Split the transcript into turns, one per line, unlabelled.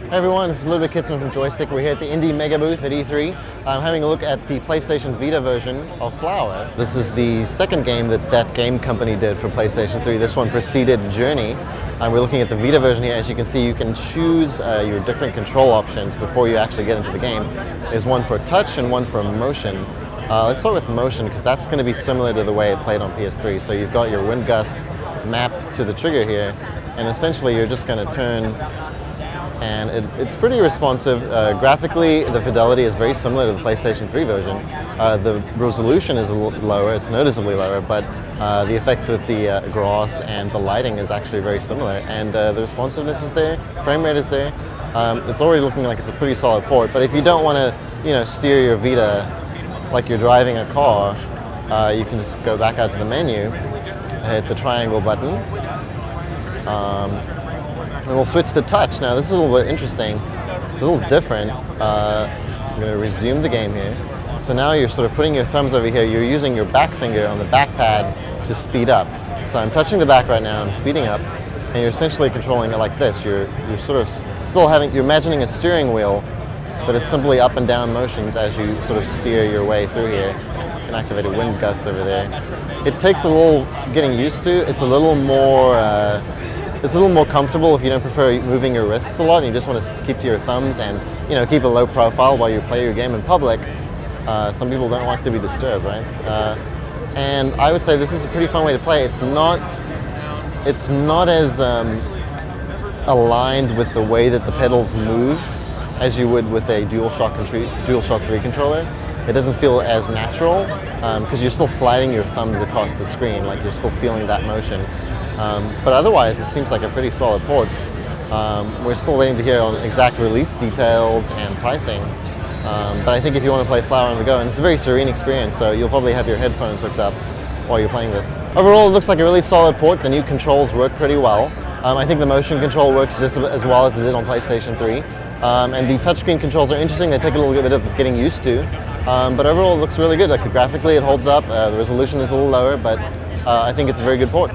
Hey everyone, this is a little bit Kidsman from Joystick. We're here at the Indie Mega booth at E3. I'm having a look at the PlayStation Vita version of Flower. This is the second game that Game Company did for PlayStation 3. This one preceded Journey. We're looking at the Vita version here. As you can see, you can choose your different control options before you actually get into the game. There's one for touch and one for motion. Let's start with motion because that's going to be similar to the way it played on PS3. So you've got your wind gust mapped to the trigger here, and essentially you're just going to turn, and it's pretty responsive. Graphically, the fidelity is very similar to the PlayStation 3 version. The resolution is a little lower, it's noticeably lower, but the effects with the grass and the lighting is actually very similar, and the responsiveness is there, frame rate is there. It's already looking like it's a pretty solid port, but if you don't want to, steer your Vita like you're driving a car, you can just go back out to the menu, hit the triangle button, and we'll switch to touch. Now this is a little bit interesting. It's a little different. I'm going to resume the game here. So now you're sort of putting your thumbs over here. You're using your back finger on the back pad to speed up. So I'm touching the back right now, I'm speeding up, and you're essentially controlling it like this. You're sort of still you're imagining a steering wheel, but it's simply up and down motions as you sort of steer your way through here. You can activate a wind gust over there. It takes a little getting used to. It's a little more comfortable if you don't prefer moving your wrists a lot and you just want to keep to your thumbs and keep a low profile while you play your game in public. Some people don't want to be disturbed, right? And I would say this is a pretty fun way to play. It's not as aligned with the way that the pedals move as you would with a DualShock 3 controller. It doesn't feel as natural because you're still sliding your thumbs across the screen, like you're still feeling that motion. But otherwise, it seems like a pretty solid port. We're still waiting to hear on exact release details and pricing. But I think if you want to play Flower on the go, and it's a very serene experience, so you'll probably have your headphones hooked up while you're playing this. Overall, it looks like a really solid port. The new controls work pretty well. I think the motion control works just as well as it did on PlayStation 3. And the touchscreen controls are interesting. They take a little bit of getting used to. But overall, it looks really good. Like graphically, it holds up. The resolution is a little lower, but I think it's a very good port.